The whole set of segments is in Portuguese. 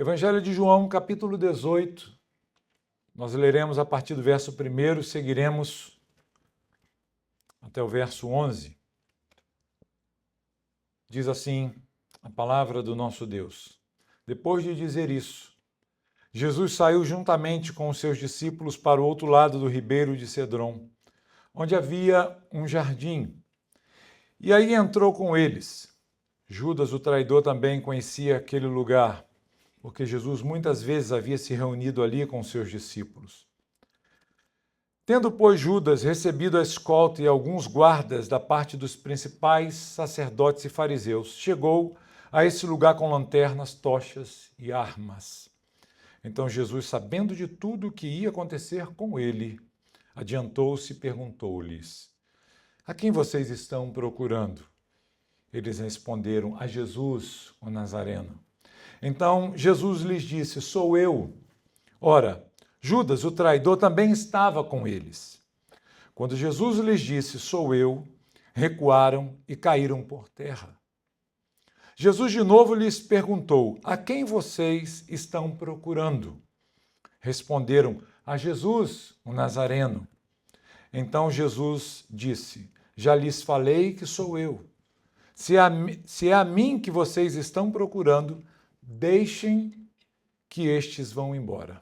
Evangelho de João, capítulo 18, nós leremos a partir do verso 1, seguiremos até o verso 11. Diz assim a palavra do nosso Deus. Depois de dizer isso, Jesus saiu juntamente com os seus discípulos para o outro lado do ribeiro de Cedron, onde havia um jardim. E aí entrou com eles. Judas, o traidor, também conhecia aquele lugar, porque Jesus muitas vezes havia se reunido ali com seus discípulos. Tendo, pois, Judas recebido a escolta e alguns guardas da parte dos principais sacerdotes e fariseus, chegou a esse lugar com lanternas, tochas e armas. Então Jesus, sabendo de tudo o que ia acontecer com ele, adiantou-se e perguntou-lhes: a quem vocês estão procurando? Eles responderam: a Jesus, o Nazareno. Então Jesus lhes disse: sou eu. Ora, Judas, o traidor, também estava com eles. Quando Jesus lhes disse: sou eu, recuaram e caíram por terra. Jesus de novo lhes perguntou: a quem vocês estão procurando? Responderam: a Jesus, o Nazareno. Então Jesus disse: já lhes falei que sou eu. Se é a mim que vocês estão procurando, deixem que estes vão embora.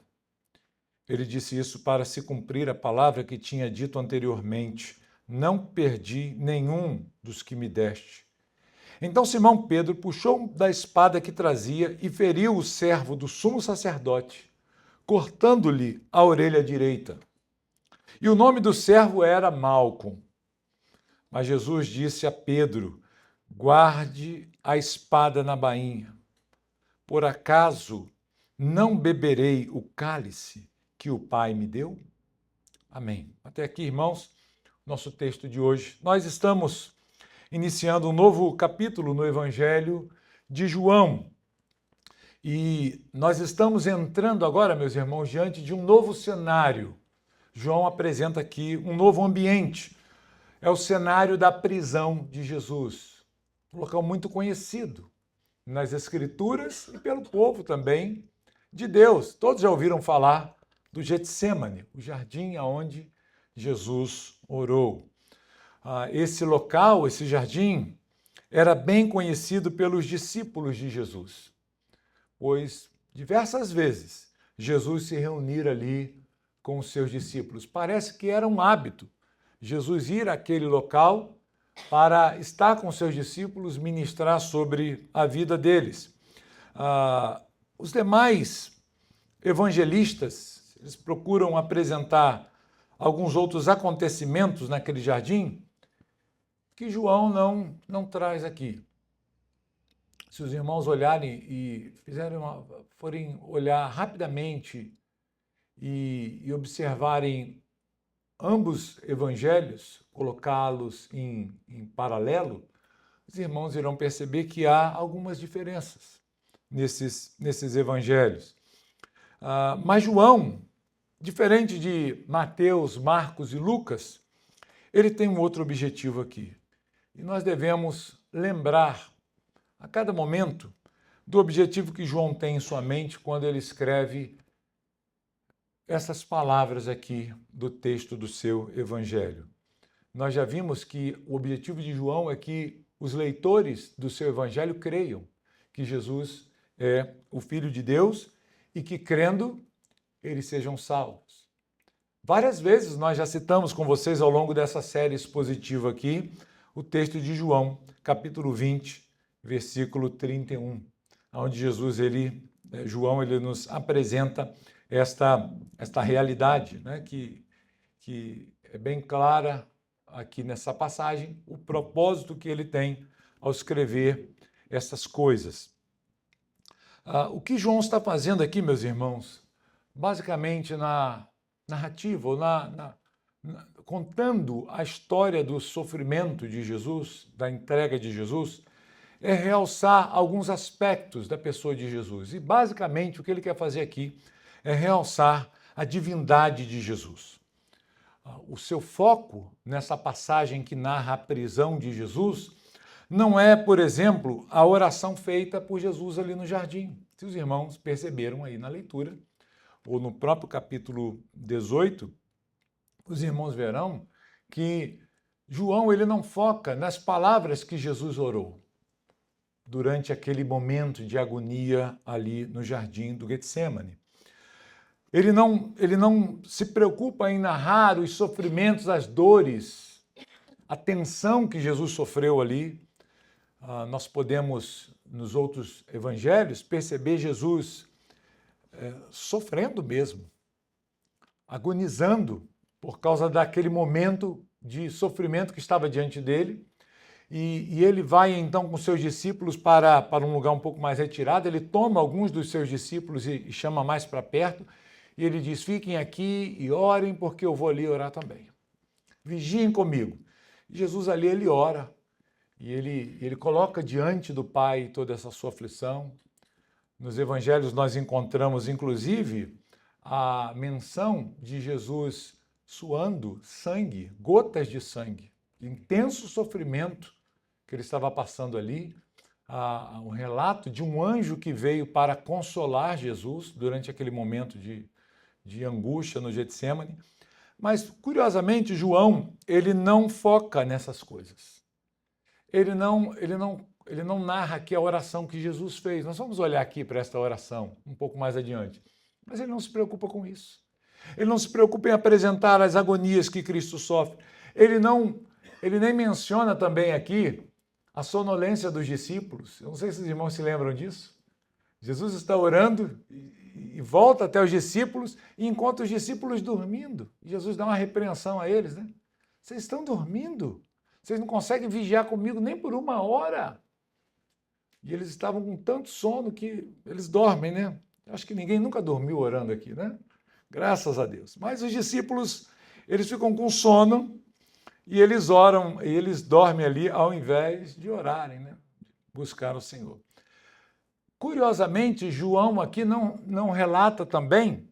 Ele disse isso para se cumprir a palavra que tinha dito anteriormente: não perdi nenhum dos que me deste. Então Simão Pedro puxou da espada que trazia e feriu o servo do sumo sacerdote, cortando-lhe a orelha direita. E o nome do servo era Malco. Mas Jesus disse a Pedro: guarde a espada na bainha. Por acaso não beberei o cálice que o Pai me deu? Amém. Até aqui, irmãos, nosso texto de hoje. Nós estamos iniciando um novo capítulo no Evangelho de João. E nós estamos entrando agora, meus irmãos, diante de um novo cenário. João apresenta aqui um novo ambiente. É o cenário da prisão de Jesus. Um local muito conhecido nas Escrituras e pelo povo também de Deus. Todos já ouviram falar do Getsêmani, o jardim onde Jesus orou. Esse local, esse jardim, era bem conhecido pelos discípulos de Jesus, pois diversas vezes Jesus se reunira ali com os seus discípulos. Parece que era um hábito Jesus ir àquele local para estar com seus discípulos, ministrar sobre a vida deles. Os demais evangelistas, eles procuram apresentar alguns outros acontecimentos naquele jardim que João não traz aqui. Se os irmãos olharem e forem olhar rapidamente e observarem ambos evangelhos, colocá-los em paralelo, os irmãos irão perceber que há algumas diferenças nesses evangelhos. Mas João, diferente de Mateus, Marcos e Lucas, ele tem um outro objetivo aqui. E nós devemos lembrar a cada momento do objetivo que João tem em sua mente quando ele escreve essas palavras aqui do texto do seu evangelho. Nós já vimos que o objetivo de João é que os leitores do seu evangelho creiam que Jesus é o Filho de Deus e que, crendo, eles sejam salvos. Várias vezes nós já citamos com vocês ao longo dessa série expositiva aqui o texto de João, capítulo 20, versículo 31, onde João nos apresenta esta realidade, né, que é bem clara aqui nessa passagem, o propósito que ele tem ao escrever essas coisas. O que João está fazendo aqui, meus irmãos, basicamente na narrativa, ou contando a história do sofrimento de Jesus, da entrega de Jesus, é realçar alguns aspectos da pessoa de Jesus. E basicamente o que ele quer fazer aqui é realçar a divindade de Jesus. O seu foco nessa passagem que narra a prisão de Jesus não é, por exemplo, a oração feita por Jesus ali no jardim. Se os irmãos perceberam aí na leitura, ou no próprio capítulo 18, os irmãos verão que João ele não foca nas palavras que Jesus orou durante aquele momento de agonia ali no jardim do Getsêmani. Ele não se preocupa em narrar os sofrimentos, as dores, a tensão que Jesus sofreu ali. Nós podemos, nos outros evangelhos, perceber Jesus sofrendo mesmo, agonizando por causa daquele momento de sofrimento que estava diante dele. E ele vai então com seus discípulos para um lugar um pouco mais retirado. Ele toma alguns dos seus discípulos e chama mais para perto. E ele diz, fiquem aqui e orem, porque eu vou ali orar também. Vigiem comigo. E Jesus ali, ele ora. E ele coloca diante do Pai toda essa sua aflição. Nos evangelhos nós encontramos, inclusive, a menção de Jesus suando sangue, gotas de sangue, intenso sofrimento que ele estava passando ali, um relato de um anjo que veio para consolar Jesus durante aquele momento de angústia no Getsêmani. Mas, curiosamente, João, ele não foca nessas coisas. Ele não narra aqui a oração que Jesus fez. Nós vamos olhar aqui para esta oração um pouco mais adiante. Mas ele não se preocupa com isso. Ele não se preocupa em apresentar as agonias que Cristo sofre. Ele nem menciona também aqui a sonolência dos discípulos. Eu não sei se os irmãos se lembram disso. Jesus está orando e volta até os discípulos e encontra os discípulos dormindo. Jesus dá uma repreensão a eles, né? Vocês estão dormindo. Vocês não conseguem vigiar comigo nem por 1 hora. E eles estavam com tanto sono que eles dormem, né? Acho que ninguém nunca dormiu orando aqui, né? Graças a Deus. Mas os discípulos, eles ficam com sono e eles oram, e eles dormem ali ao invés de orarem, né? Buscar o Senhor. Curiosamente, João aqui não relata também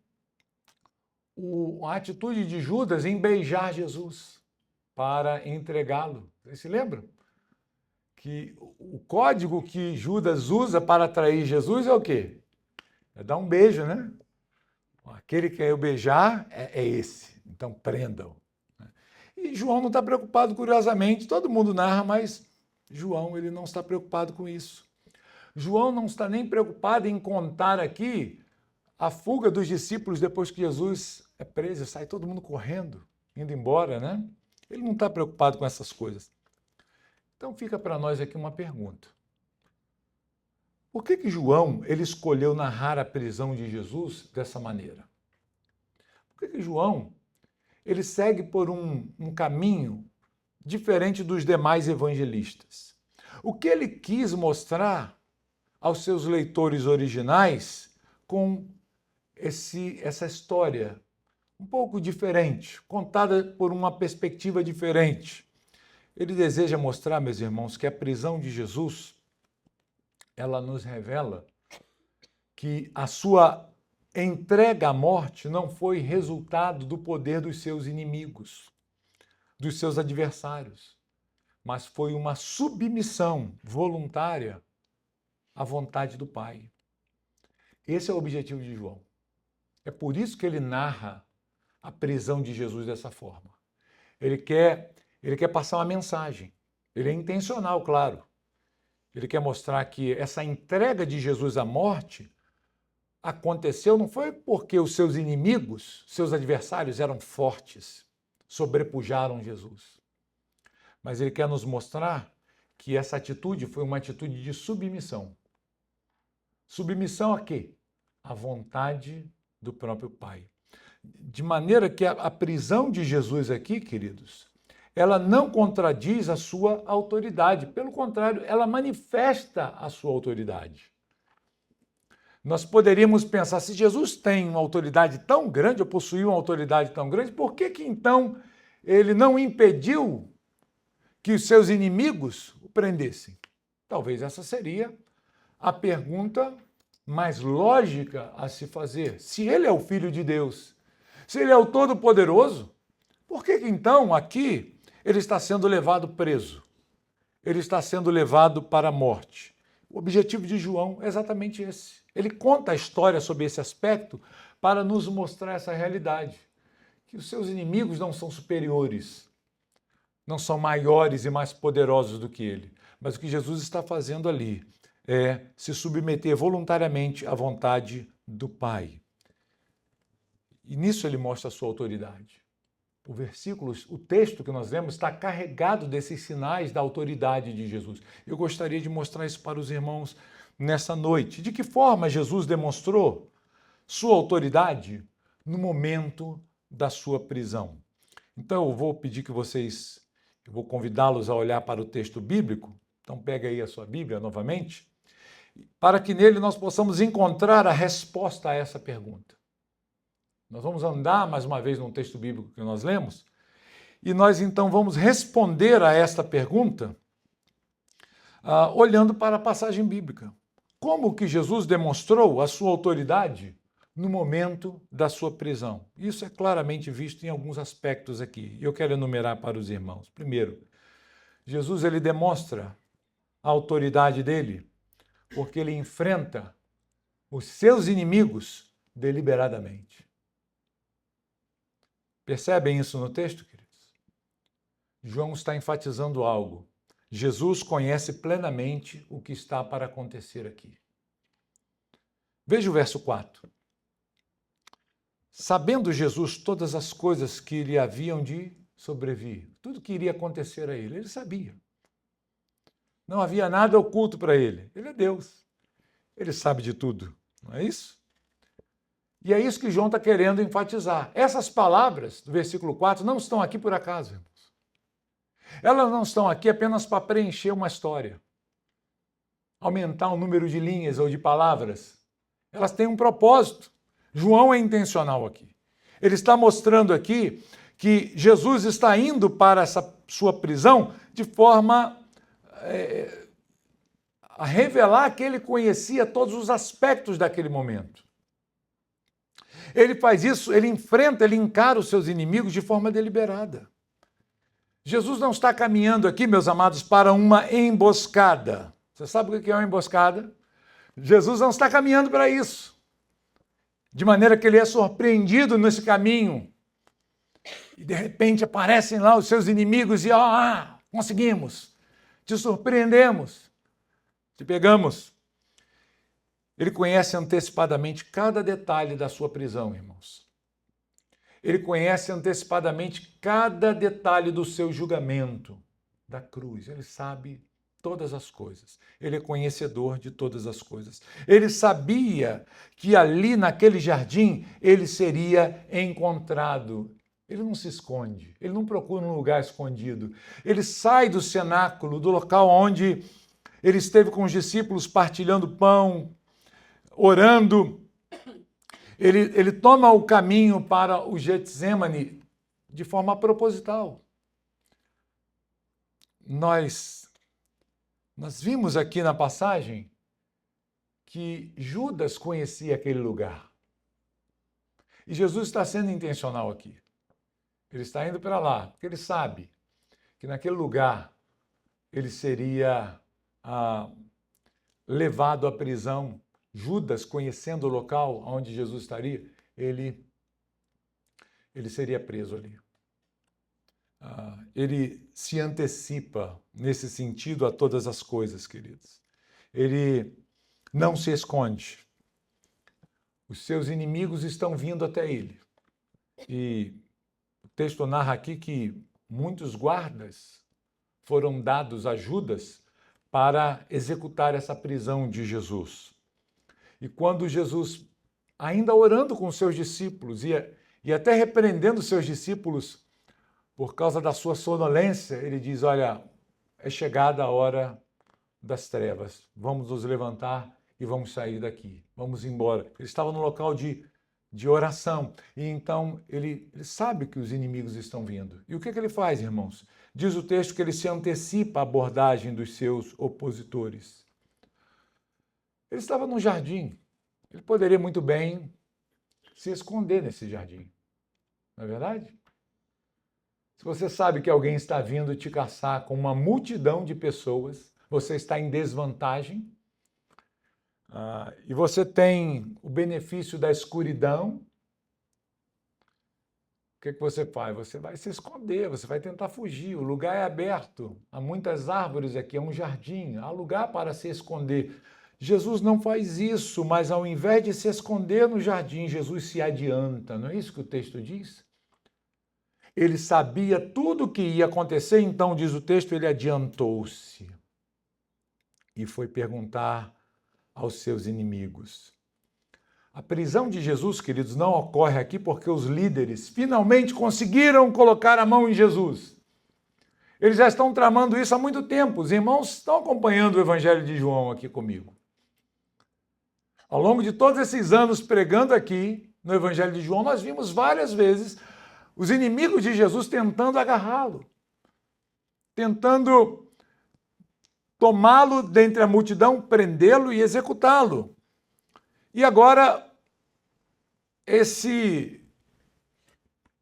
a atitude de Judas em beijar Jesus para entregá-lo. Vocês se lembram? Que o código que Judas usa para atrair Jesus é o quê? É dar um beijo, né? Aquele que eu beijar é esse, então prendam. E João não está preocupado, curiosamente, todo mundo narra, mas João ele não está preocupado com isso. João não está nem preocupado em contar aqui a fuga dos discípulos depois que Jesus é preso, sai todo mundo correndo, indo embora, né? Ele não está preocupado com essas coisas. Então fica para nós aqui uma pergunta. Por que João ele escolheu narrar a prisão de Jesus dessa maneira? Por que João ele segue por um caminho diferente dos demais evangelistas? O que ele quis mostrar aos seus leitores originais com essa história um pouco diferente, contada por uma perspectiva diferente? Ele deseja mostrar, meus irmãos, que a prisão de Jesus ela nos revela que a sua entrega à morte não foi resultado do poder dos seus inimigos, dos seus adversários, mas foi uma submissão voluntária à vontade do Pai. Esse é o objetivo de João. É por isso que ele narra a prisão de Jesus dessa forma. Ele quer passar uma mensagem. Ele é intencional, claro. Ele quer mostrar que essa entrega de Jesus à morte aconteceu não foi porque os seus inimigos, seus adversários eram fortes, sobrepujaram Jesus. Mas ele quer nos mostrar que essa atitude foi uma atitude de submissão. Submissão a quê? À vontade do próprio Pai. De maneira que a prisão de Jesus aqui, queridos, ela não contradiz a sua autoridade. Pelo contrário, ela manifesta a sua autoridade. Nós poderíamos pensar, se Jesus tem uma autoridade tão grande, ou possuía uma autoridade tão grande, por que então ele não impediu que os seus inimigos o prendessem? Talvez essa seria a pergunta mais lógica a se fazer. Se ele é o Filho de Deus, se ele é o Todo-Poderoso, por que então aqui ele está sendo levado preso? Ele está sendo levado para a morte. O objetivo de João é exatamente esse. Ele conta a história sobre esse aspecto para nos mostrar essa realidade, que os seus inimigos não são superiores, não são maiores e mais poderosos do que ele, mas o que Jesus está fazendo ali é se submeter voluntariamente à vontade do Pai. E nisso ele mostra a sua autoridade. O texto que nós lemos está carregado desses sinais da autoridade de Jesus. Eu gostaria de mostrar isso para os irmãos nessa noite. De que forma Jesus demonstrou sua autoridade no momento da sua prisão? Então eu vou pedir que eu vou convidá-los a olhar para o texto bíblico. Então pega aí a sua Bíblia novamente, para que nele nós possamos encontrar a resposta a essa pergunta. Nós vamos andar mais uma vez no texto bíblico que nós lemos, e nós então vamos responder a esta pergunta olhando para a passagem bíblica. Como que Jesus demonstrou a sua autoridade no momento da sua prisão? Isso é claramente visto em alguns aspectos aqui, e eu quero enumerar para os irmãos. Primeiro, Jesus ele demonstra a autoridade dele porque ele enfrenta os seus inimigos deliberadamente. Percebem isso no texto, queridos? João está enfatizando algo. Jesus conhece plenamente o que está para acontecer aqui. Veja o verso 4. Sabendo Jesus todas as coisas que lhe haviam de sobrevir, tudo que iria acontecer a ele sabia. Não havia nada oculto para ele. Ele é Deus. Ele sabe de tudo, não é isso? E é isso que João está querendo enfatizar. Essas palavras do versículo 4 não estão aqui por acaso, irmãos. Elas não estão aqui apenas para preencher uma história, aumentar o número de linhas ou de palavras. Elas têm um propósito. João é intencional aqui. Ele está mostrando aqui que Jesus está indo para essa sua prisão de forma a revelar que ele conhecia todos os aspectos daquele momento. Ele faz isso, ele enfrenta, ele encara os seus inimigos de forma deliberada. Jesus não está caminhando aqui, meus amados, para uma emboscada. Você sabe o que é uma emboscada? Jesus não está caminhando para isso. De maneira que ele é surpreendido nesse caminho. E de repente aparecem lá os seus inimigos e conseguimos, te surpreendemos, te pegamos. Ele conhece antecipadamente cada detalhe da sua prisão, irmãos. Ele conhece antecipadamente cada detalhe do seu julgamento, da cruz. Ele sabe todas as coisas. Ele é conhecedor de todas as coisas. Ele sabia que ali naquele jardim ele seria encontrado. Ele não se esconde, ele não procura um lugar escondido. Ele sai do cenáculo, do local onde ele esteve com os discípulos partilhando pão, orando. Ele toma o caminho para o Getsemane de forma proposital. Nós vimos aqui na passagem que Judas conhecia aquele lugar. E Jesus está sendo intencional aqui. Ele está indo para lá, porque ele sabe que naquele lugar ele seria levado à prisão. Judas, conhecendo o local onde Jesus estaria, ele seria preso ali. Ele se antecipa nesse sentido a todas as coisas, queridos. Ele não se esconde. Os seus inimigos estão vindo até ele. E o texto narra aqui que muitos guardas foram dados a Judas para executar essa prisão de Jesus. E quando Jesus, ainda orando com os seus discípulos e até repreendendo os seus discípulos por causa da sua sonolência, ele diz, olha, é chegada a hora das trevas, vamos nos levantar e vamos sair daqui, vamos embora. Ele estava no local de oração, e então ele sabe que os inimigos estão vindo. E o que ele faz, irmãos? Diz o texto que ele se antecipa à abordagem dos seus opositores. Ele estava num jardim, ele poderia muito bem se esconder nesse jardim, não é verdade? Se você sabe que alguém está vindo te caçar com uma multidão de pessoas, você está em desvantagem, e você tem o benefício da escuridão, o que você faz? Você vai se esconder, você vai tentar fugir. O lugar é aberto, há muitas árvores aqui, é um jardim, há lugar para se esconder. Jesus não faz isso, mas ao invés de se esconder no jardim, Jesus se adianta. Não é isso que o texto diz? Ele sabia tudo o que ia acontecer, então, diz o texto, ele adiantou-se e foi perguntar aos seus inimigos. A prisão de Jesus, queridos, não ocorre aqui porque os líderes finalmente conseguiram colocar a mão em Jesus. Eles já estão tramando isso há muito tempo. Os irmãos estão acompanhando o Evangelho de João aqui comigo. Ao longo de todos esses anos pregando aqui no Evangelho de João, nós vimos várias vezes os inimigos de Jesus tentando agarrá-lo, tentando tomá-lo dentre a multidão, prendê-lo e executá-lo. E agora,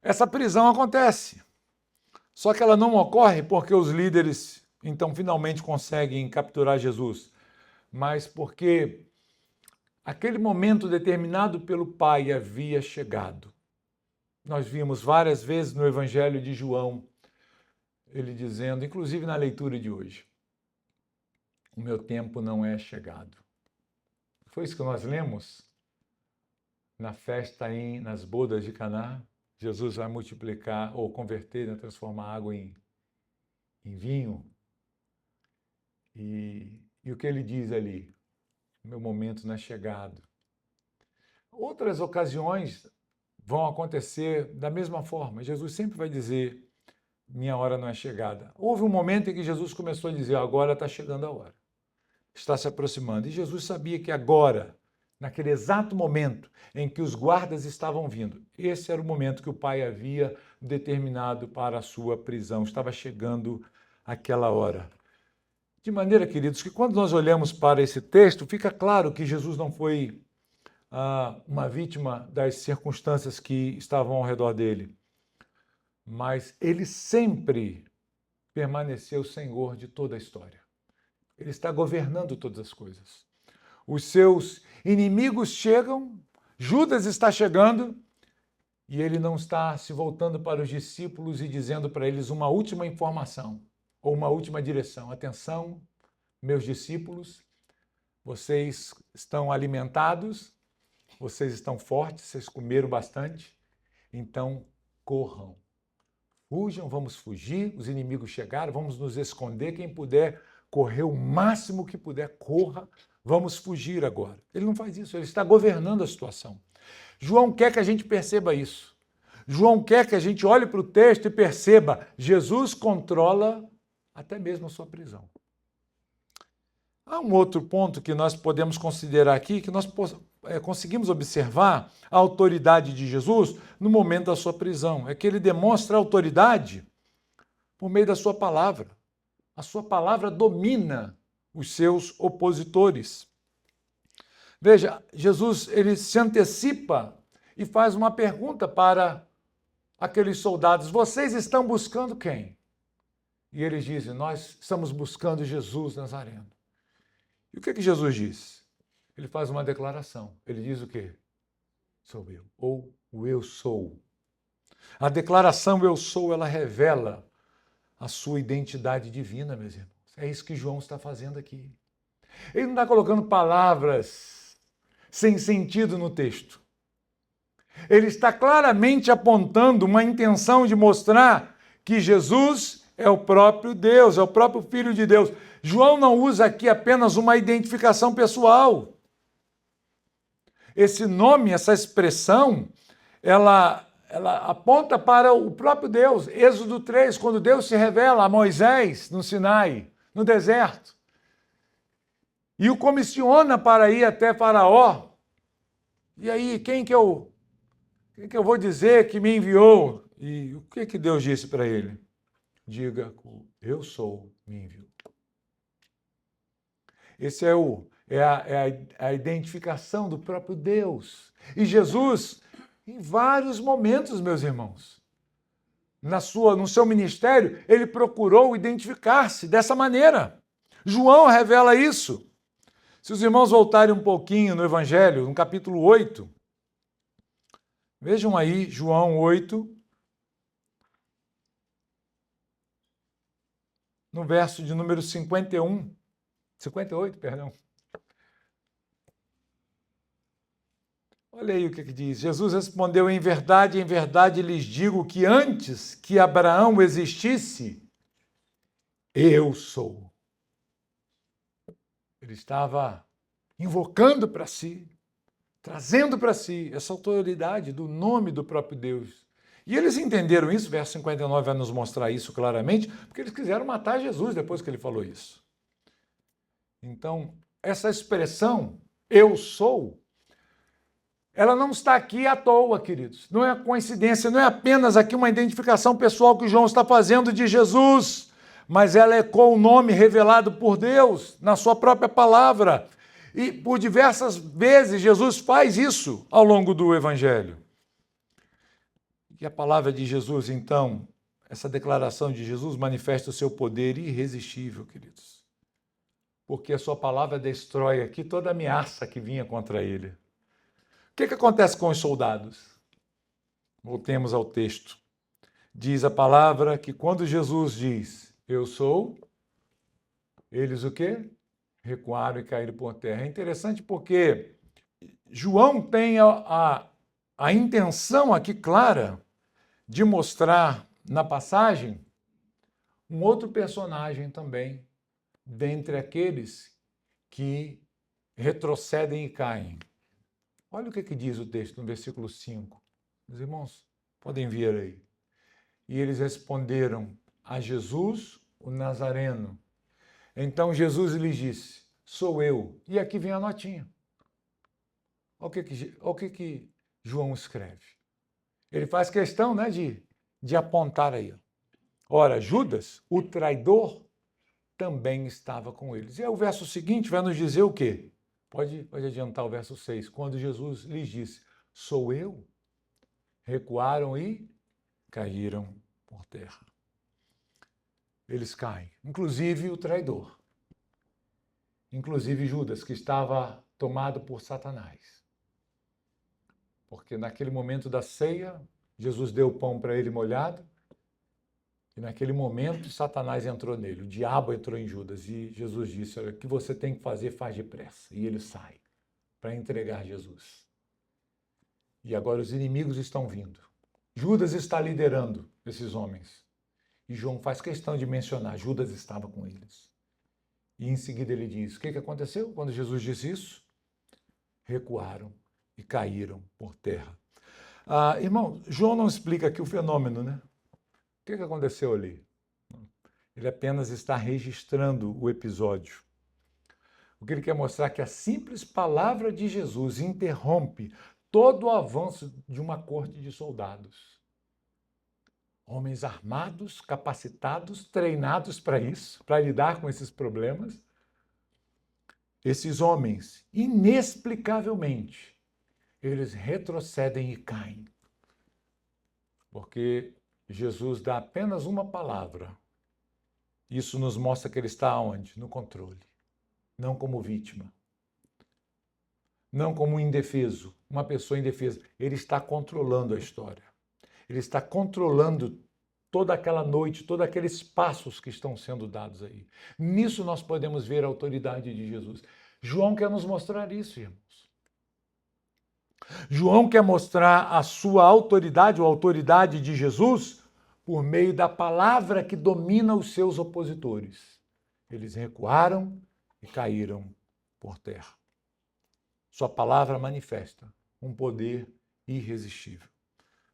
essa prisão acontece. Só que ela não ocorre porque os líderes, então, finalmente conseguem capturar Jesus, mas porque aquele momento determinado pelo Pai havia chegado. Nós vimos várias vezes no Evangelho de João, ele dizendo, inclusive na leitura de hoje, o meu tempo não é chegado. Foi isso que nós lemos na festa nas bodas de Caná. Jesus vai multiplicar ou converter, transformar água em vinho. E o que ele diz ali? Meu momento não é chegado. Outras ocasiões vão acontecer da mesma forma. Jesus sempre vai dizer, minha hora não é chegada. Houve um momento em que Jesus começou a dizer, agora está chegando a hora. Está se aproximando. E Jesus sabia que agora, naquele exato momento em que os guardas estavam vindo, esse era o momento que o Pai havia determinado para a sua prisão. Estava chegando aquela hora. De maneira, queridos, que quando nós olhamos para esse texto, fica claro que Jesus não foi uma vítima das circunstâncias que estavam ao redor dele, mas ele sempre permaneceu Senhor de toda a história. Ele está governando todas as coisas. Os seus inimigos chegam, Judas está chegando, e ele não está se voltando para os discípulos e dizendo para eles uma última informação, ou uma última direção. Atenção, meus discípulos, vocês estão alimentados, vocês estão fortes, vocês comeram bastante, então corram. Fujam, vamos fugir, os inimigos chegaram, vamos nos esconder, quem puder correr o máximo que puder, corra, vamos fugir agora. Ele não faz isso, ele está governando a situação. João quer que a gente perceba isso. João quer que a gente olhe para o texto e perceba, Jesus controla até mesmo a sua prisão. Há um outro ponto que nós podemos considerar aqui, que nós conseguimos observar a autoridade de Jesus no momento da sua prisão. É que ele demonstra autoridade por meio da sua palavra. A sua palavra domina os seus opositores. Veja, Jesus ele se antecipa e faz uma pergunta para aqueles soldados. Vocês estão buscando quem? E eles dizem, nós estamos buscando Jesus Nazareno. E o que Jesus diz? Ele faz uma declaração. Ele diz o quê? Sou eu, ou o eu sou. A declaração eu sou, ela revela a sua identidade divina, meus irmãos. É isso que João está fazendo aqui. Ele não está colocando palavras sem sentido no texto. Ele está claramente apontando uma intenção de mostrar que Jesus é o próprio Deus, é o próprio Filho de Deus. João não usa aqui apenas uma identificação pessoal. Esse nome, essa expressão, ela aponta para o próprio Deus. Êxodo 3, quando Deus se revela a Moisés no Sinai, no deserto, e o comissiona para ir até Faraó. E aí, quem que eu vou dizer que me enviou? E o que Deus disse para ele? Diga, eu sou, me enviou. Esse é a identificação do próprio Deus. E Jesus, em vários momentos, meus irmãos, no seu ministério, ele procurou identificar-se dessa maneira. João revela isso. Se os irmãos voltarem um pouquinho no Evangelho, no capítulo 8, vejam aí, João 8, no verso de número 58, perdão. Olha aí o que diz. Jesus respondeu, em verdade lhes digo que antes que Abraão existisse, eu sou. Ele estava invocando para si, trazendo para si essa autoridade do nome do próprio Deus. E eles entenderam isso, verso 59 vai nos mostrar isso claramente, porque eles quiseram matar Jesus depois que ele falou isso. Então, essa expressão, eu sou, ela não está aqui à toa, queridos. Não é coincidência, não é apenas aqui uma identificação pessoal que João está fazendo de Jesus, mas ela ecoa o nome revelado por Deus na sua própria palavra. E por diversas vezes Jesus faz isso ao longo do Evangelho. E a palavra de Jesus, então, essa declaração de Jesus manifesta o seu poder irresistível, queridos. Porque a sua palavra destrói aqui toda ameaça que vinha contra ele. O que acontece com os soldados? Voltemos ao texto. Diz a palavra que quando Jesus diz, eu sou, eles o quê? Recuaram e caíram por terra. É interessante porque João tem a intenção aqui clara de mostrar na passagem um outro personagem também, dentre aqueles que retrocedem e caem. Olha o que diz o texto no versículo 5. Meus irmãos, podem ver aí. E eles responderam a Jesus, o Nazareno. Então Jesus lhes disse, sou eu. E aqui vem a notinha. Olha o que João escreve. Ele faz questão, né, de apontar aí. Ora, Judas, o traidor, também estava com eles. E aí o verso seguinte vai nos dizer o quê? Pode adiantar o verso 6. Quando Jesus lhes disse, sou eu, recuaram e caíram por terra. Eles caem, inclusive o traidor. Inclusive Judas, que estava tomado por Satanás. Porque naquele momento da ceia, Jesus deu o pão para ele molhado, e naquele momento Satanás entrou nele, o diabo entrou em Judas, e Jesus disse, olha, o que você tem que fazer, faz depressa. E ele sai para entregar Jesus. E agora os inimigos estão vindo. Judas está liderando esses homens. E João faz questão de mencionar, Judas estava com eles. E em seguida ele diz, o que aconteceu quando Jesus disse isso? Recuaram e caíram por terra. Irmão, João não explica aqui o fenômeno, né? O que aconteceu ali? Ele apenas está registrando o episódio. O que ele quer mostrar é que a simples palavra de Jesus interrompe todo o avanço de uma corte de soldados. Homens armados, capacitados, treinados para isso, para lidar com esses problemas. Esses homens, inexplicavelmente, eles retrocedem e caem. Porque Jesus dá apenas uma palavra. Isso nos mostra que ele está onde? No controle. Não como vítima. Não como um indefeso, uma pessoa indefesa. Ele está controlando a história. Ele está controlando toda aquela noite, todos aqueles passos que estão sendo dados aí. Nisso nós podemos ver a autoridade de Jesus. João quer nos mostrar isso, irmãos. João quer mostrar a sua autoridade, ou a autoridade de Jesus, por meio da palavra que domina os seus opositores. Eles recuaram e caíram por terra. Sua palavra manifesta um poder irresistível.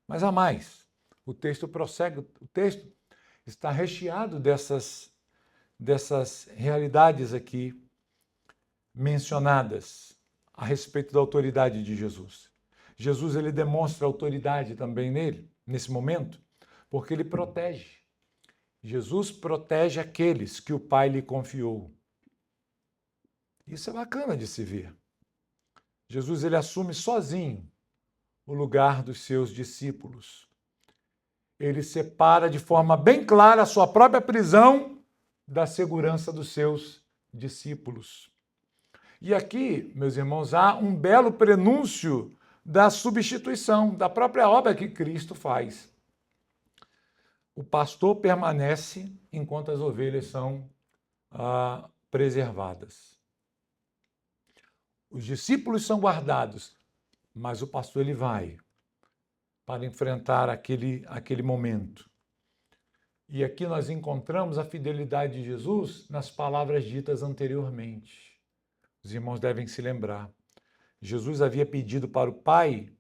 Mas há mais. O texto prossegue, o texto está recheado dessas realidades aqui mencionadas a respeito da autoridade de Jesus. Jesus ele demonstra autoridade também nesse momento, porque ele protege. Jesus protege aqueles que o Pai lhe confiou. Isso é bacana de se ver. Jesus ele assume sozinho o lugar dos seus discípulos. Ele separa de forma bem clara a sua própria prisão da segurança dos seus discípulos. E aqui, meus irmãos, há um belo prenúncio da substituição, da própria obra que Cristo faz. O pastor permanece enquanto as ovelhas são preservadas. Os discípulos são guardados, mas o pastor ele vai para enfrentar aquele momento. E aqui nós encontramos a fidelidade de Jesus nas palavras ditas anteriormente. Os irmãos devem se lembrar. Jesus havia pedido para o Pai,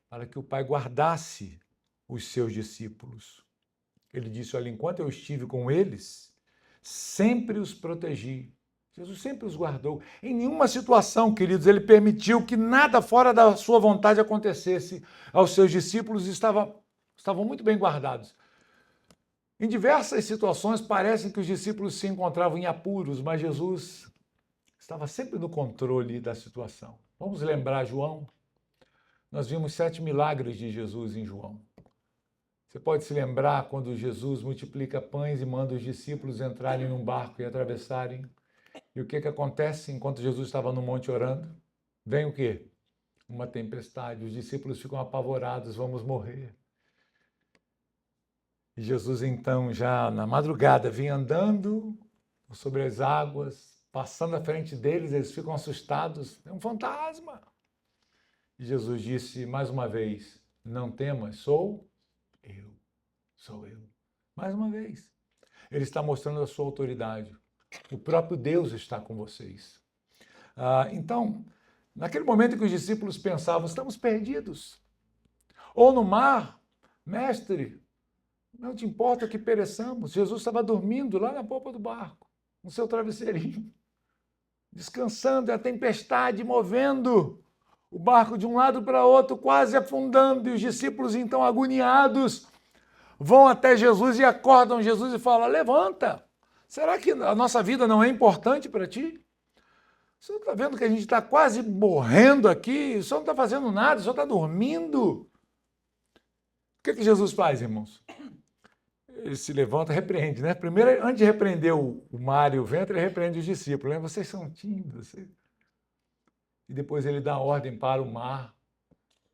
para que o Pai guardasse os seus discípulos. Ele disse, olha, enquanto eu estive com eles, sempre os protegi. Jesus sempre os guardou. Em nenhuma situação, queridos, ele permitiu que nada fora da sua vontade acontecesse aos seus discípulos, estavam muito bem guardados. Em diversas situações, parece que os discípulos se encontravam em apuros, mas Jesus estava sempre no controle da situação. Vamos lembrar João? Nós vimos 7 milagres de Jesus em João. Você pode se lembrar quando Jesus multiplica pães e manda os discípulos entrarem num barco e atravessarem? E o que acontece enquanto Jesus estava no monte orando? Vem o quê? Uma tempestade. Os discípulos ficam apavorados, vamos morrer. E Jesus, então, já na madrugada, vem andando sobre as águas, passando à frente deles, eles ficam assustados. É um fantasma. E Jesus disse mais uma vez, não temas, sou eu. Mais uma vez. Ele está mostrando a sua autoridade. O próprio Deus está com vocês. Então, naquele momento em que os discípulos pensavam, estamos perdidos. Ou no mar, mestre, não te importa que pereçamos. Jesus estava dormindo lá na popa do barco, no seu travesseirinho, descansando, e a tempestade movendo o barco de um lado para outro, quase afundando, e os discípulos, então, agoniados, vão até Jesus e acordam Jesus e falam, levanta, será que a nossa vida não é importante para ti? Você não está vendo que a gente está quase morrendo aqui? O senhor não está fazendo nada, o senhor está dormindo. O que Jesus faz, irmãos? Ele se levanta e repreende, né? Primeiro, antes de repreender o mar e o vento, ele repreende os discípulos, né? Vocês são tímidos. E depois ele dá ordem para o mar,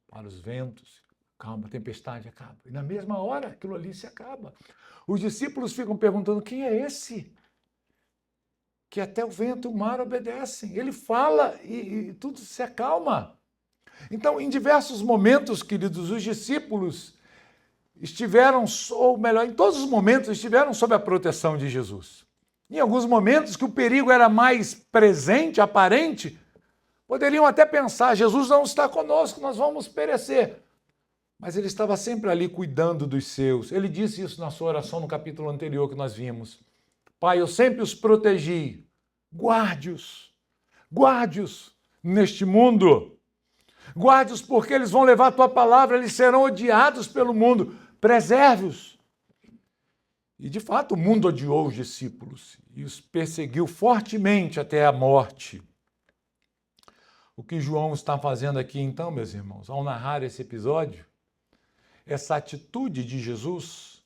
para os ventos. Calma, a tempestade acaba. E na mesma hora, aquilo ali se acaba. Os discípulos ficam perguntando, quem é esse? Que até o vento e o mar obedecem. Ele fala e tudo se acalma. Então, em diversos momentos, queridos, os discípulos estiveram, ou melhor, em todos os momentos, estiveram sob a proteção de Jesus. Em alguns momentos que o perigo era mais presente, aparente, poderiam até pensar, Jesus não está conosco, nós vamos perecer. Mas ele estava sempre ali cuidando dos seus. Ele disse isso na sua oração no capítulo anterior que nós vimos. Pai, eu sempre os protegi. Guarde-os neste mundo. Guarde-os porque eles vão levar a tua palavra, eles serão odiados pelo mundo. Preserve-os. E, de fato, o mundo odiou os discípulos e os perseguiu fortemente até a morte. O que João está fazendo aqui, então, meus irmãos, ao narrar esse episódio, essa atitude de Jesus,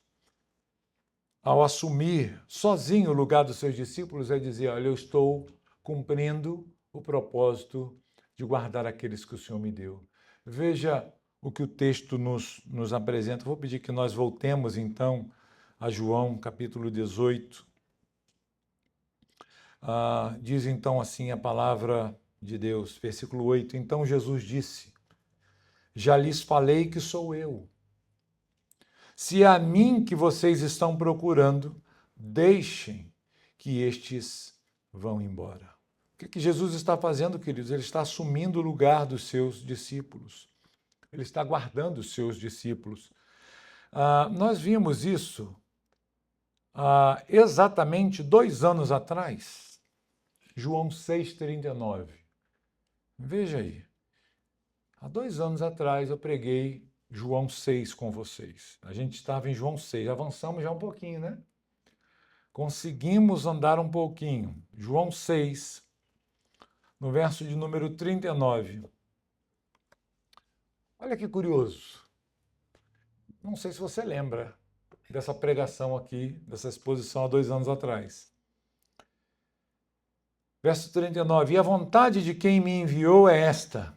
ao assumir sozinho o lugar dos seus discípulos, é dizer, olha, eu estou cumprindo o propósito de guardar aqueles que o Senhor me deu. Veja o que o texto nos apresenta. Vou pedir que nós voltemos, então, a João, capítulo 18. Diz, então, assim a palavra de Deus, versículo 8. Então Jesus disse, já lhes falei que sou eu. Se é a mim que vocês estão procurando, deixem que estes vão embora. O que Jesus está fazendo, queridos? Ele está assumindo o lugar dos seus discípulos. Ele está guardando os seus discípulos. Nós vimos isso exatamente 2 anos atrás. João 6,39. Veja aí. Há 2 anos atrás eu preguei João 6 com vocês. A gente estava em João 6. Avançamos já um pouquinho, né? Conseguimos andar um pouquinho. João 6, no verso de número 39. Olha que curioso. Não sei se você lembra dessa pregação aqui, dessa exposição há 2 anos atrás. Verso 39, e a vontade de quem me enviou é esta,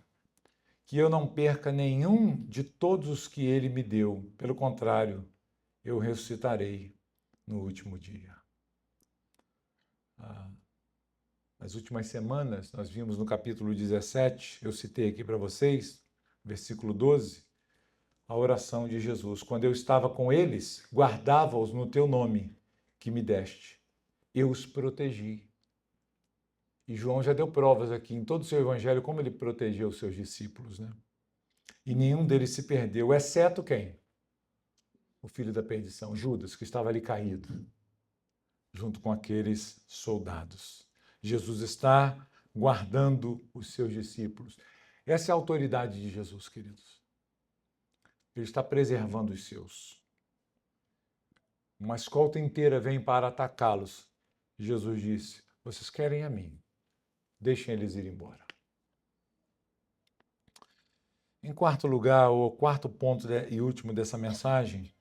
que eu não perca nenhum de todos os que ele me deu. Pelo contrário, eu ressuscitarei no último dia. Nas últimas semanas, nós vimos no capítulo 17, eu citei aqui para vocês, versículo 12, a oração de Jesus. Quando eu estava com eles, guardava-os no teu nome que me deste. Eu os protegi. E João já deu provas aqui em todo o seu evangelho como ele protegeu os seus discípulos, né? E nenhum deles se perdeu, exceto quem? O filho da perdição, Judas, que estava ali caído, junto com aqueles soldados. Jesus está guardando os seus discípulos. Essa é a autoridade de Jesus, queridos. Ele está preservando os seus. Uma escolta inteira vem para atacá-los. Jesus disse, vocês querem a mim, deixem eles ir embora. Em quarto lugar, o quarto ponto e último dessa mensagem,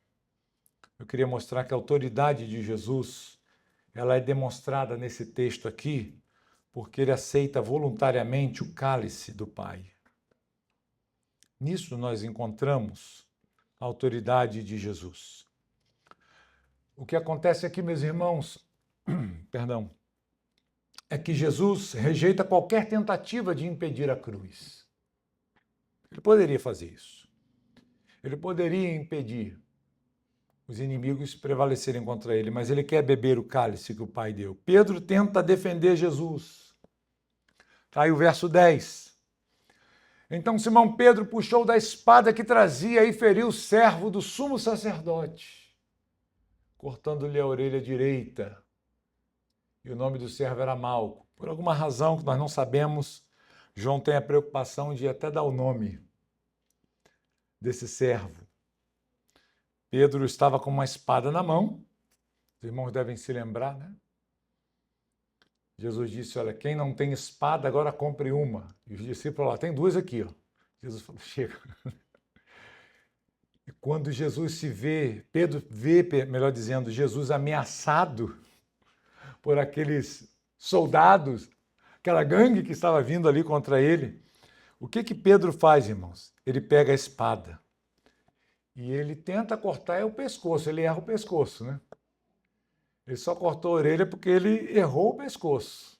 eu queria mostrar que a autoridade de Jesus, ela é demonstrada nesse texto aqui, porque ele aceita voluntariamente o cálice do Pai. Nisso nós encontramos a autoridade de Jesus. O que acontece aqui, meus irmãos, perdão, é que Jesus rejeita qualquer tentativa de impedir a cruz. Ele poderia fazer isso. Ele poderia impedir os inimigos prevalecerem contra ele, mas ele quer beber o cálice que o Pai deu. Pedro tenta defender Jesus. Está aí o verso 10. Então Simão Pedro puxou da espada que trazia e feriu o servo do sumo sacerdote, cortando-lhe a orelha direita. E o nome do servo era Malco. Por alguma razão que nós não sabemos, João tem a preocupação de até dar o nome desse servo. Pedro estava com uma espada na mão, os irmãos devem se lembrar, né? Jesus disse, olha, quem não tem espada, agora compre uma. E os discípulos falaram, tem duas aqui, ó. Jesus falou, chega. E quando Jesus se vê, Pedro vê, melhor dizendo, Jesus ameaçado por aqueles soldados, aquela gangue que estava vindo ali contra ele, o que Pedro faz, irmãos? Ele pega a espada e ele tenta cortar o pescoço, ele erra o pescoço, né? Ele só cortou a orelha porque ele errou o pescoço.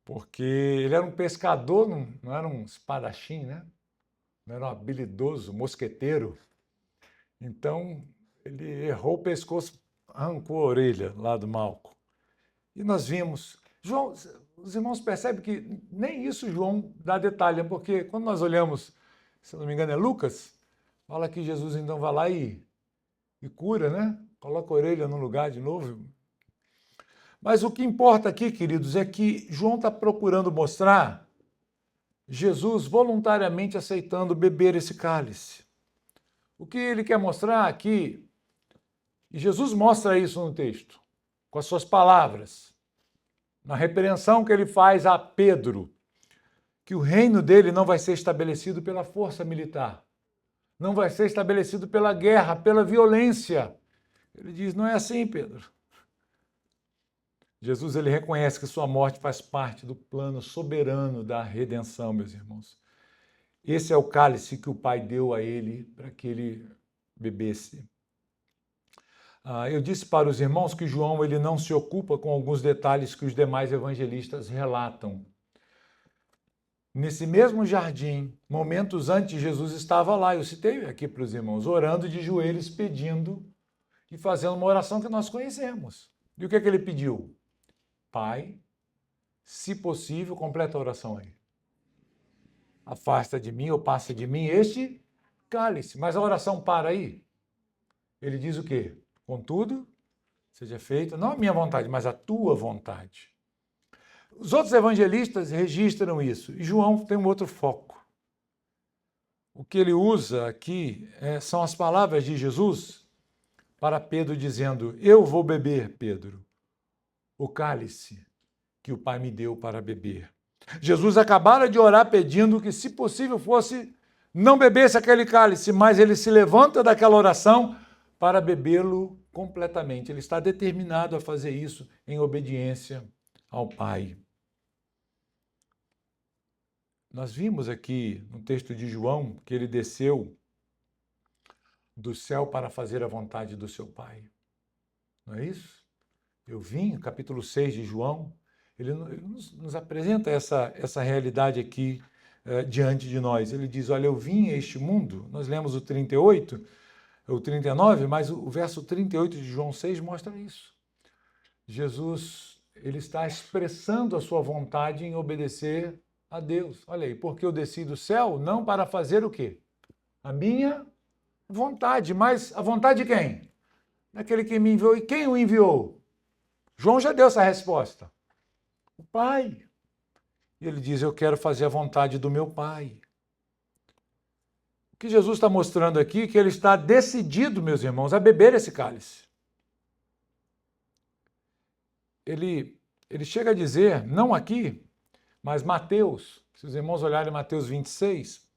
Porque ele era um pescador, não era um espadachim, né? Não era um habilidoso mosqueteiro. Então, ele errou o pescoço, arrancou a orelha lá do Malco. E nós vimos... João, os irmãos percebem que nem isso João dá detalhe, porque quando nós olhamos, se não me engano é Lucas, fala que Jesus então vai lá e cura, né? Coloca a orelha no lugar de novo. Mas o que importa aqui, queridos, é que João está procurando mostrar Jesus voluntariamente aceitando beber esse cálice. O que ele quer mostrar aqui, e Jesus mostra isso no texto, com as suas palavras, na repreensão que ele faz a Pedro, que o reino dele não vai ser estabelecido pela força militar, não vai ser estabelecido pela guerra, pela violência. Ele diz, não é assim, Pedro. Jesus ele reconhece que sua morte faz parte do plano soberano da redenção, meus irmãos. Esse é o cálice que o Pai deu a ele para que ele bebesse. Eu disse para os irmãos que João ele não se ocupa com alguns detalhes que os demais evangelistas relatam. Nesse mesmo jardim, momentos antes, Jesus estava lá, eu citei aqui para os irmãos, orando de joelhos, pedindo e fazendo uma oração que nós conhecemos. E o que ele pediu? Pai, se possível, completa a oração aí. Afasta de mim ou passa de mim este cálice. Mas a oração para aí. Ele diz o quê? Contudo, seja feita, não a minha vontade, mas a tua vontade. Os outros evangelistas registram isso. E João tem um outro foco. O que ele usa aqui são as palavras de Jesus para Pedro dizendo, eu vou beber, Pedro, o cálice que o Pai me deu para beber. Jesus acabara de orar pedindo que, se possível, fosse não bebesse aquele cálice, mas ele se levanta daquela oração para bebê-lo completamente. Ele está determinado a fazer isso em obediência ao Pai. Nós vimos aqui no texto de João que ele desceu do céu para fazer a vontade do seu Pai. Não é isso? Eu vim, capítulo 6 de João, ele nos apresenta essa realidade aqui diante de nós. Ele diz, olha, eu vim a este mundo, nós lemos o 38, o 39, mas o verso 38 de João 6 mostra isso. Jesus, ele está expressando a sua vontade em obedecer a Deus. Olha aí, porque eu desci do céu não para fazer o quê? A minha vontade, mas a vontade de quem? Daquele que me enviou. E quem o enviou? João já deu essa resposta. O Pai. E ele diz, eu quero fazer a vontade do meu Pai. O que Jesus está mostrando aqui é que ele está decidido, meus irmãos, a beber esse cálice. Ele chega a dizer, não aqui, mas Mateus, se os irmãos olharem Mateus 26,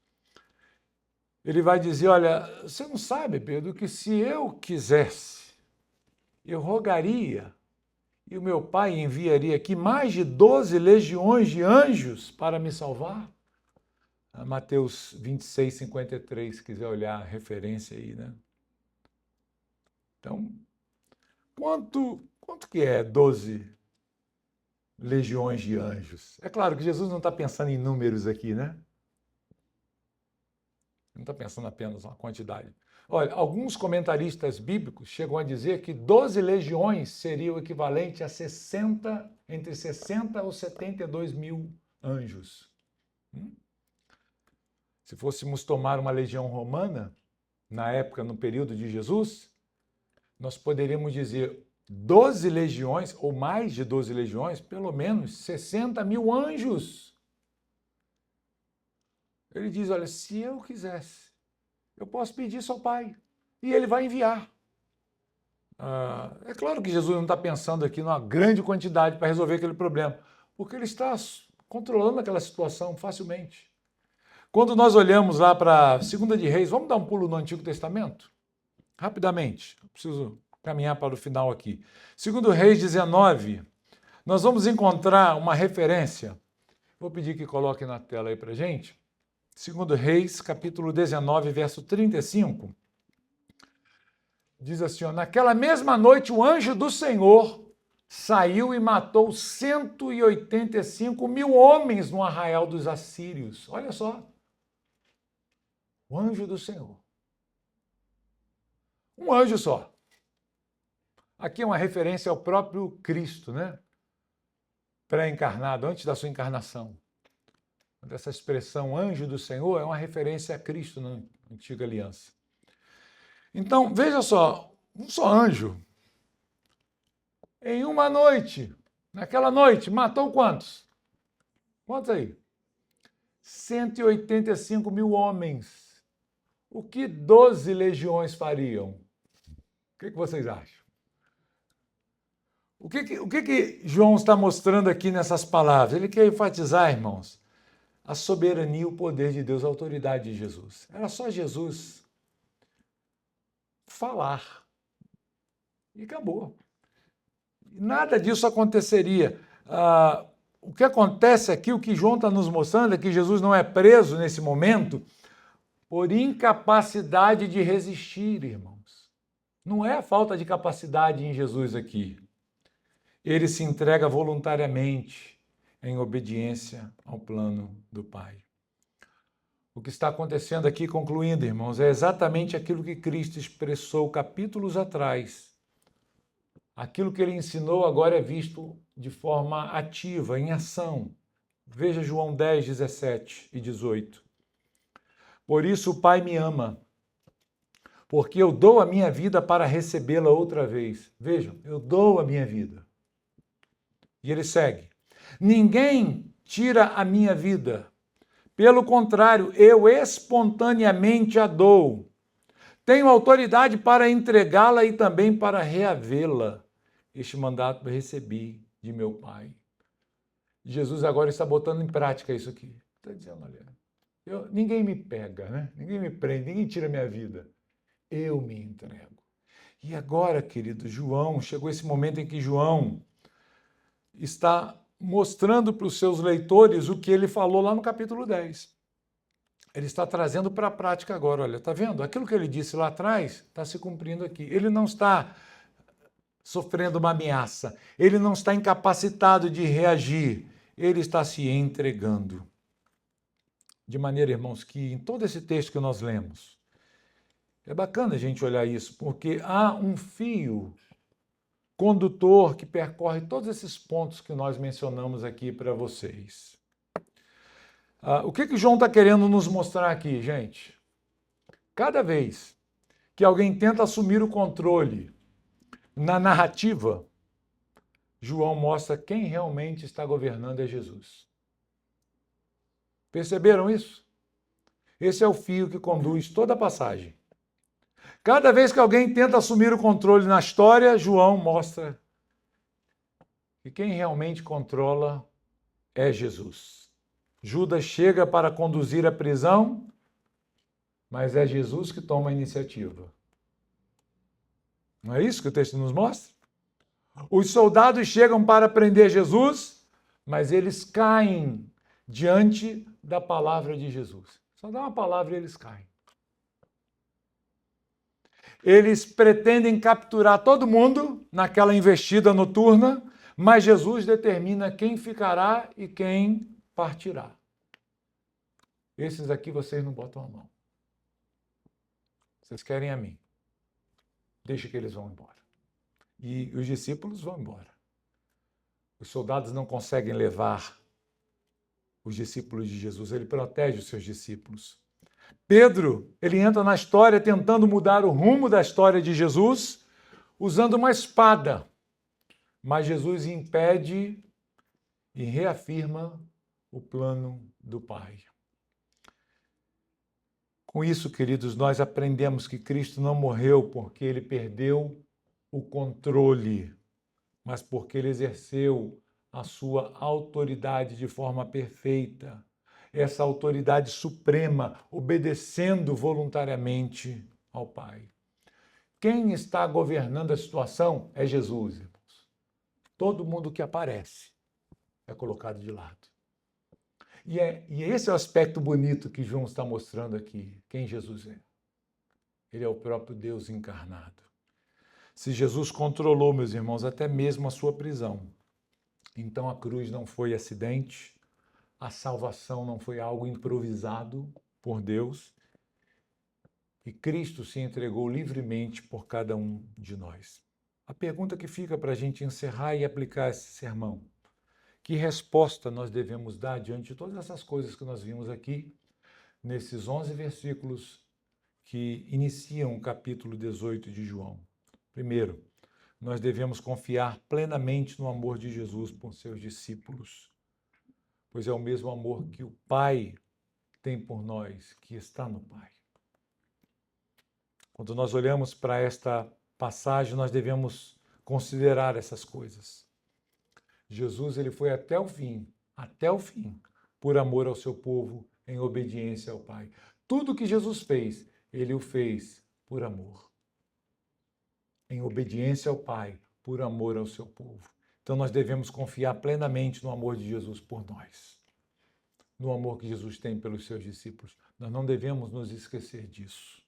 ele vai dizer, olha, você não sabe, Pedro, que se eu quisesse, eu rogaria, e o meu Pai enviaria aqui mais de 12 legiões de anjos para me salvar? Mateus 26, 53, se quiser olhar a referência aí, né? Então, quanto que é 12 legiões de anjos? É claro que Jesus não está pensando em números aqui, né? Não está pensando apenas na quantidade. Olha, alguns comentaristas bíblicos chegam a dizer que 12 legiões seria o equivalente a entre 60 ou 72 mil anjos. Se fôssemos tomar uma legião romana, na época, no período de Jesus, nós poderíamos dizer 12 legiões, ou mais de 12 legiões, pelo menos 60 mil anjos. Ele diz, olha, se eu quisesse, eu posso pedir isso ao Pai, e Ele vai enviar. É claro que Jesus não está pensando aqui numa grande quantidade para resolver aquele problema, porque Ele está controlando aquela situação facilmente. Quando nós olhamos lá para 2 de Reis, vamos dar um pulo no Antigo Testamento? Rapidamente, eu preciso caminhar para o final aqui. 2 Reis 19, nós vamos encontrar uma referência. Vou pedir que coloque na tela aí para a gente. 2 Reis, capítulo 19, verso 35. Diz assim, ó, naquela mesma noite o anjo do Senhor saiu e matou 185 mil homens no arraial dos assírios. Olha só. O anjo do Senhor. Um anjo só. Aqui é uma referência ao próprio Cristo, né? Pré-encarnado, antes da sua encarnação. Essa expressão anjo do Senhor é uma referência a Cristo na antiga aliança. Então, veja só, um só anjo, em uma noite, naquela noite, matou quantos? Quantos aí? 185 mil homens. O que 12 legiões fariam? O que vocês acham? O que João está mostrando aqui nessas palavras? Ele quer enfatizar, irmãos, a soberania e o poder de Deus, a autoridade de Jesus. Era só Jesus falar. E acabou. Nada disso aconteceria. O que acontece aqui, o que João está nos mostrando é que Jesus não é preso nesse momento por incapacidade de resistir, irmãos. Não é a falta de capacidade em Jesus aqui. Ele se entrega voluntariamente em obediência ao plano do Pai. O que está acontecendo aqui, concluindo, irmãos, é exatamente aquilo que Cristo expressou capítulos atrás. Aquilo que ele ensinou agora é visto de forma ativa, em ação. Veja João 10, 17 e 18. Por isso o Pai me ama, porque eu dou a minha vida para recebê-la outra vez. Vejam, eu dou a minha vida. E ele segue. Ninguém tira a minha vida. Pelo contrário, eu espontaneamente a dou. Tenho autoridade para entregá-la e também para reavê-la. Este mandato eu recebi de meu Pai. Jesus agora está botando em prática isso aqui. Está dizendo, olha, ninguém me pega, né? Ninguém me prende, ninguém tira minha vida. Eu me entrego. E agora, querido João, chegou esse momento em que João está mostrando para os seus leitores o que ele falou lá no capítulo 10. Ele está trazendo para a prática agora. Olha, está vendo? Aquilo que ele disse lá atrás está se cumprindo aqui. Ele não está sofrendo uma ameaça. Ele não está incapacitado de reagir. Ele está se entregando. De maneira, irmãos, que em todo esse texto que nós lemos, é bacana a gente olhar isso, porque há um fio condutor que percorre todos esses pontos que nós mencionamos aqui para vocês. O que João está querendo nos mostrar aqui, gente? Cada vez que alguém tenta assumir o controle na narrativa, João mostra quem realmente está governando é Jesus. Perceberam isso? Esse é o fio que conduz toda a passagem. Cada vez que alguém tenta assumir o controle na história, João mostra que quem realmente controla é Jesus. Judas chega para conduzir a prisão, mas é Jesus que toma a iniciativa. Não é isso que o texto nos mostra? Os soldados chegam para prender Jesus, mas eles caem diante da palavra de Jesus. Só dá uma palavra e eles caem. Eles pretendem capturar todo mundo naquela investida noturna, mas Jesus determina quem ficará e quem partirá. Esses aqui vocês não botam a mão. Vocês querem a mim. Deixa que eles vão embora. E os discípulos vão embora. Os soldados não conseguem levar os discípulos de Jesus, ele protege os seus discípulos. Pedro, ele entra na história tentando mudar o rumo da história de Jesus, usando uma espada. Mas Jesus impede e reafirma o plano do Pai. Com isso, queridos, nós aprendemos que Cristo não morreu porque ele perdeu o controle, mas porque ele exerceu a sua autoridade de forma perfeita. Essa autoridade suprema, obedecendo voluntariamente ao Pai. Quem está governando a situação é Jesus, irmãos. Todo mundo que aparece é colocado de lado. E esse é o aspecto bonito que João está mostrando aqui, quem Jesus é. Ele é o próprio Deus encarnado. Se Jesus controlou, meus irmãos, até mesmo a sua prisão, então a cruz não foi acidente, a salvação não foi algo improvisado por Deus, e Cristo se entregou livremente por cada um de nós. A pergunta que fica para a gente encerrar e aplicar esse sermão: que resposta nós devemos dar diante de todas essas coisas que nós vimos aqui, nesses 11 versículos que iniciam o capítulo 18 de João? Primeiro, nós devemos confiar plenamente no amor de Jesus por seus discípulos, pois é o mesmo amor que o Pai tem por nós, que está no Pai. Quando nós olhamos para esta passagem, nós devemos considerar essas coisas. Jesus, ele foi até o fim, por amor ao seu povo, em obediência ao Pai. Tudo que Jesus fez, ele o fez por amor. Em obediência ao Pai, por amor ao seu povo. Então nós devemos confiar plenamente no amor de Jesus por nós. No amor que Jesus tem pelos seus discípulos. Nós não devemos nos esquecer disso.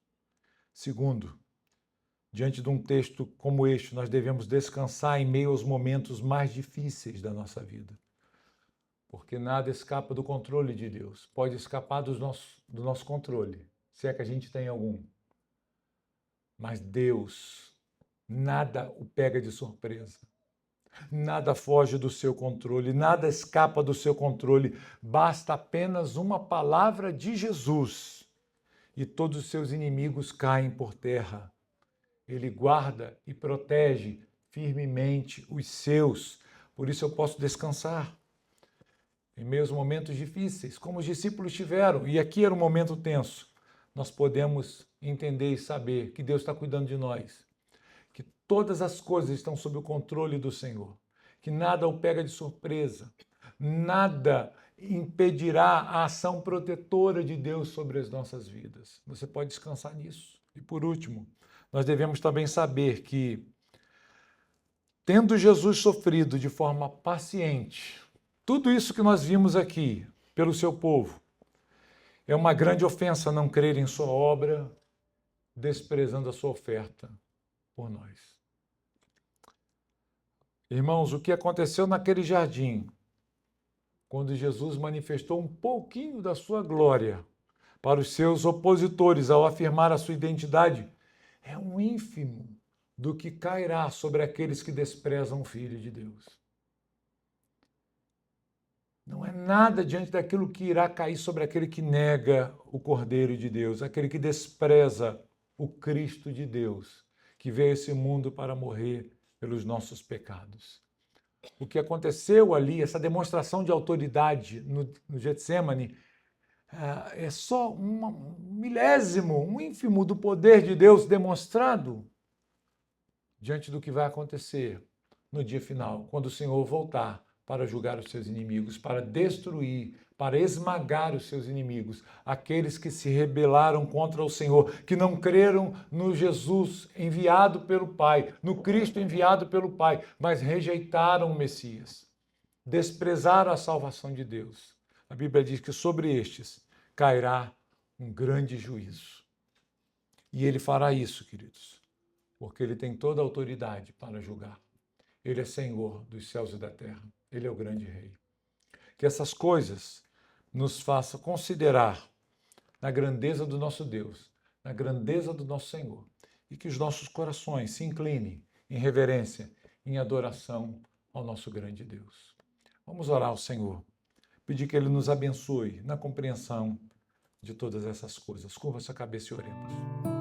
Segundo, diante de um texto como este, nós devemos descansar em meio aos momentos mais difíceis da nossa vida. Porque nada escapa do controle de Deus. Pode escapar do nosso controle, se é que a gente tem algum. Mas Deus, nada o pega de surpresa. Nada foge do seu controle, nada escapa do seu controle. Basta apenas uma palavra de Jesus e todos os seus inimigos caem por terra. Ele guarda e protege firmemente os seus. Por isso eu posso descansar. Em meus momentos difíceis, como os discípulos tiveram, e aqui era um momento tenso, nós podemos entender e saber que Deus está cuidando de nós. Que todas as coisas estão sob o controle do Senhor. Que nada o pega de surpresa. Nada impedirá a ação protetora de Deus sobre as nossas vidas. Você pode descansar nisso. E por último, nós devemos também saber que, tendo Jesus sofrido de forma paciente, Tudo isso que nós vimos aqui pelo seu povo é uma grande ofensa não crer em sua obra, desprezando a sua oferta por nós. Irmãos, o que aconteceu naquele jardim, quando Jesus manifestou um pouquinho da sua glória para os seus opositores ao afirmar a sua identidade, é um ínfimo do que cairá sobre aqueles que desprezam o Filho de Deus. Não é nada diante daquilo que irá cair sobre aquele que nega o Cordeiro de Deus, aquele que despreza o Cristo de Deus, que veio a esse mundo para morrer pelos nossos pecados. O que aconteceu ali, essa demonstração de autoridade no Getsêmani, é só um milésimo, um ínfimo do poder de Deus demonstrado diante do que vai acontecer no dia final, quando o Senhor voltar para julgar os seus inimigos, para destruir, para esmagar os seus inimigos, aqueles que se rebelaram contra o Senhor, que não creram no Jesus enviado pelo Pai, no Cristo enviado pelo Pai, mas rejeitaram o Messias, desprezaram a salvação de Deus. A Bíblia diz que sobre estes cairá um grande juízo. E ele fará isso, queridos, porque ele tem toda a autoridade para julgar. Ele é Senhor dos céus e da terra. Ele é o grande rei. Que essas coisas nos façam considerar na grandeza do nosso Deus, na grandeza do nosso Senhor, e que os nossos corações se inclinem em reverência, em adoração ao nosso grande Deus. Vamos orar ao Senhor, pedir que Ele nos abençoe na compreensão de todas essas coisas. Curva sua cabeça e oremos.